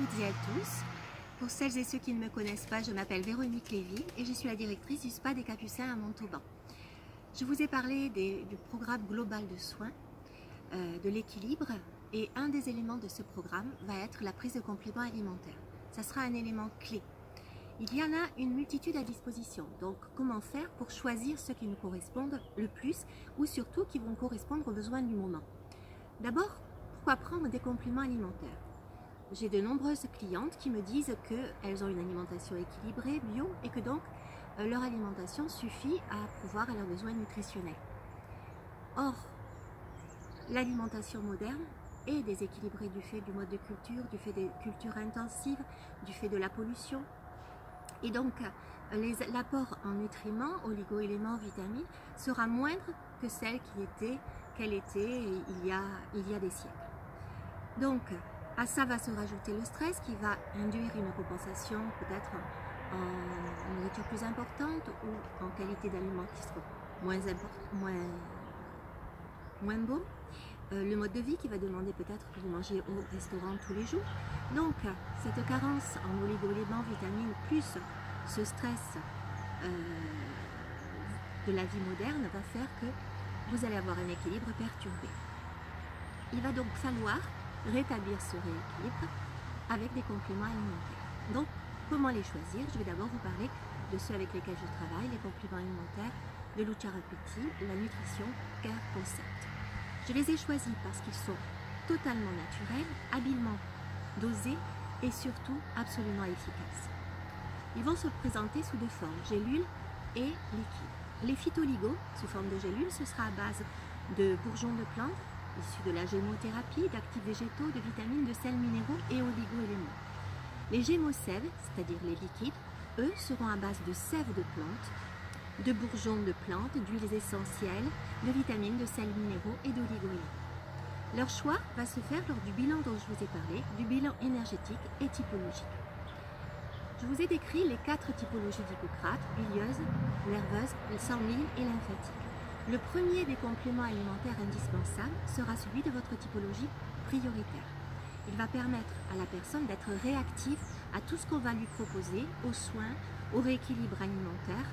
toutes et à tous. Pour celles et ceux qui ne me connaissent pas, je m'appelle Véronique Lévy et je suis la directrice du Spa des Capucins à Montauban. Je vous ai parlé du programme global de soins, de l'équilibre, et un des éléments de ce programme va être la prise de compléments alimentaires. Ça sera un élément clé. Il y en a une multitude à disposition, donc comment faire pour choisir ceux qui nous correspondent le plus ou surtout qui vont correspondre aux besoins du moment. D'abord, pourquoi prendre des compléments alimentaires? J'ai de nombreuses clientes qui me disent qu'elles ont une alimentation équilibrée, bio, et que donc leur alimentation suffit à pourvoir à leurs besoins nutritionnels. Or, l'alimentation moderne est déséquilibrée du fait du mode de culture, du fait des cultures intensives, du fait de la pollution. Et donc, l'apport en nutriments, oligo-éléments, vitamines sera moindre que celle qu'elle était il y a des siècles. Donc, à ça va se rajouter le stress qui va induire une compensation peut-être en nourriture plus importante ou en qualité d'aliments qui seront moins beaux. Le mode de vie qui va demander peut-être que vous mangez au restaurant tous les jours. Donc, cette carence en oligo-éléments, vitamines, plus ce stress de la vie moderne va faire que vous allez avoir un équilibre perturbé. Il va donc falloir rétablir ce rééquilibre avec des compléments alimentaires. Donc, comment les choisir? Je vais d'abord vous parler de ceux avec lesquels je travaille, les compléments alimentaires de Lucciarapeti, la nutrition Care Concept. Je les ai choisis parce qu'ils sont totalement naturels, habilement dosés et surtout absolument efficaces. Ils vont se présenter sous deux formes, gélules et liquides. Les phytoligos, sous forme de gélules, ce sera à base de bourgeons de plantes, issus de la gémothérapie, d'actifs végétaux, de vitamines, de sels minéraux et oligo-éléments. Les gémosèves, c'est-à-dire les liquides, eux seront à base de sève de plantes, de bourgeons de plantes, d'huiles essentielles, de vitamines, de sels minéraux et d'oligo-éléments. Leur choix va se faire lors du bilan dont je vous ai parlé, du bilan énergétique et typologique. Je vous ai décrit les 4 typologies d'Hippocrate, bilieuse, nerveuse, sanguine et lymphatique. Le premier des compléments alimentaires indispensables sera celui de votre typologie prioritaire. Il va permettre à la personne d'être réactive à tout ce qu'on va lui proposer, aux soins, au rééquilibre alimentaire,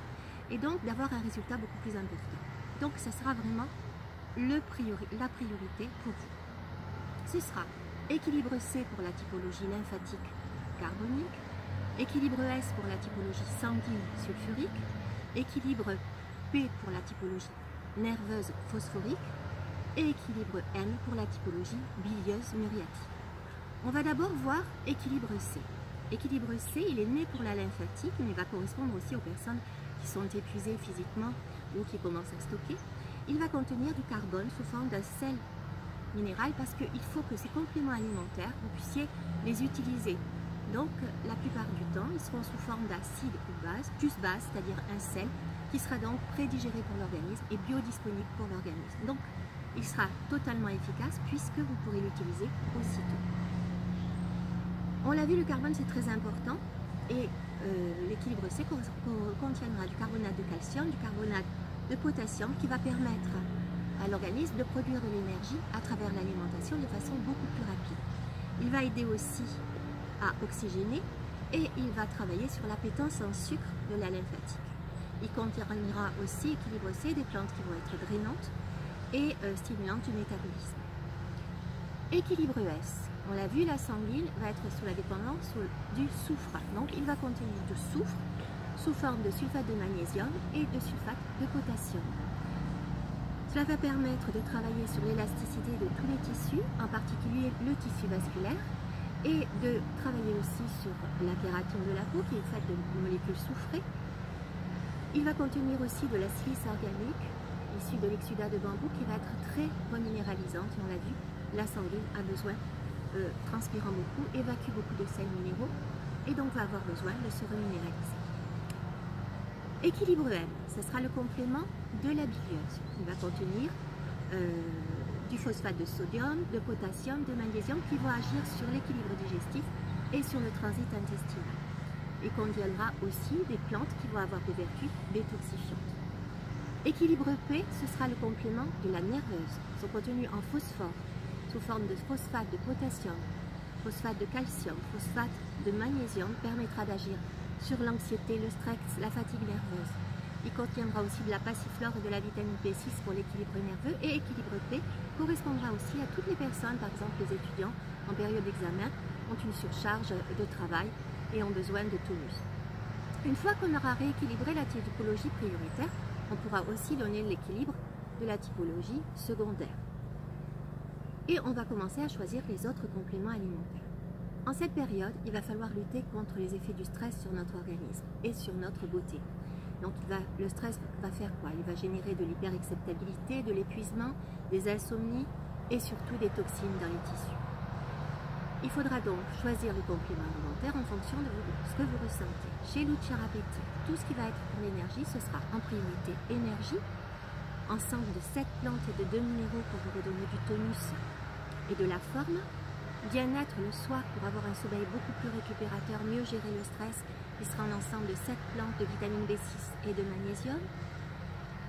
et donc d'avoir un résultat beaucoup plus important. Donc ce sera vraiment la priorité pour vous. Ce sera équilibre C pour la typologie lymphatique carbonique, équilibre S pour la typologie sanguine sulfurique, équilibre P pour la typologie nerveuse phosphorique et équilibre N pour la typologie bilieuse muriatique. On va d'abord voir équilibre C. Équilibre C, il est né pour la lymphatique, mais il va correspondre aussi aux personnes qui sont épuisées physiquement ou qui commencent à stocker. Il va contenir du carbone sous forme d'un sel minéral parce qu'il faut que ces compléments alimentaires, vous puissiez les utiliser. Donc, la plupart du temps, ils seront sous forme d'acide ou base, plus base, c'est-à-dire un sel, qui sera donc prédigéré pour l'organisme et biodisponible pour l'organisme. Donc, il sera totalement efficace puisque vous pourrez l'utiliser aussitôt. On l'a vu, le carbone c'est très important et l'équilibre C contiendra du carbonate de calcium, du carbonate de potassium qui va permettre à l'organisme de produire de l'énergie à travers l'alimentation de façon beaucoup plus rapide. Il va aider aussi à oxygéner et il va travailler sur l'appétence en sucre de la lymphatique. Il contiendra aussi, équilibre C, des plantes qui vont être drainantes et stimulantes du métabolisme. Équilibre S, on l'a vu, la sanguine va être sous la dépendance du soufre. Donc il va contenir du soufre sous forme de sulfate de magnésium et de sulfate de potassium. Cela va permettre de travailler sur l'élasticité de tous les tissus, en particulier le tissu vasculaire, et de travailler aussi sur la kératine de la peau qui est faite de molécules soufrées. Il va contenir aussi de la silice organique issue de l'exsudat de bambou qui va être très reminéralisante. Et on l'a vu, la sanguine a besoin, transpirant beaucoup, évacue beaucoup de sels minéraux et donc va avoir besoin de se reminéraliser. Équilibre M, ce sera le complément de la bilieuse. Il va contenir du phosphate de sodium, de potassium, de magnésium qui vont agir sur l'équilibre digestif et sur le transit intestinal. Et contiendra aussi des plantes qui vont avoir des vertus détoxifiantes. Équilibre P, ce sera le complément de la nerveuse. Ils sont contenus en phosphore, sous forme de phosphate de potassium, phosphate de calcium, phosphate de magnésium permettra d'agir sur l'anxiété, le stress, la fatigue nerveuse. Il contiendra aussi de la passiflore et de la vitamine B6 pour l'équilibre nerveux, et équilibre P correspondra aussi à toutes les personnes, par exemple les étudiants en période d'examen, ont une surcharge de travail et ont besoin de tonus. Une fois qu'on aura rééquilibré la typologie prioritaire, on pourra aussi donner l'équilibre de la typologie secondaire. Et on va commencer à choisir les autres compléments alimentaires. En cette période, il va falloir lutter contre les effets du stress sur notre organisme et sur notre beauté. Donc le stress va faire quoi? Il va générer de l'hyperacceptabilité, de l'épuisement, des insomnies et surtout des toxines dans les tissus. Il faudra donc choisir les compléments alimentaires en fonction de ce que vous ressentez. Chez Lucia Rapetti, tout ce qui va être pour l'énergie, ce sera en priorité énergie, ensemble de 7 plantes et de 2 minéraux pour vous redonner du tonus et de la forme. Bien-être le soir pour avoir un sommeil beaucoup plus récupérateur, mieux gérer le stress, il sera un ensemble de 7 plantes de vitamine B6 et de magnésium.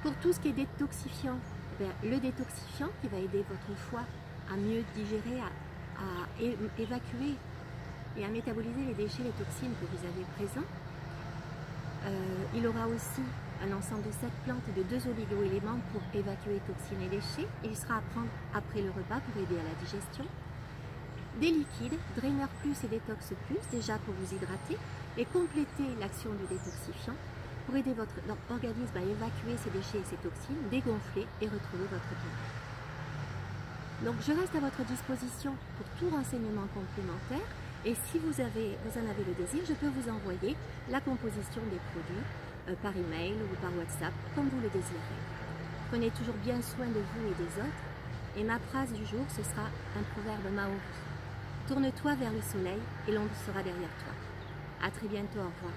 Pour tout ce qui est détoxifiant, le détoxifiant qui va aider votre foie à mieux digérer, à évacuer et à métaboliser les déchets, les toxines que vous avez présents. Il aura aussi un ensemble de 7 plantes et de 2 oligo-éléments pour évacuer toxines et déchets. Il sera à prendre après le repas pour aider à la digestion. Des liquides, Drainer Plus et Détox Plus, déjà pour vous hydrater et compléter l'action du détoxifiant pour aider votre organisme à évacuer ces déchets et ces toxines, dégonfler et retrouver votre bien-être. Donc je reste à votre disposition pour tout renseignement complémentaire, et si vous en avez le désir, je peux vous envoyer la composition des produits par email ou par WhatsApp, comme vous le désirez. Prenez toujours bien soin de vous et des autres, et ma phrase du jour, ce sera un proverbe maori. Tourne-toi vers le soleil et l'ombre sera derrière toi. À très bientôt, au revoir.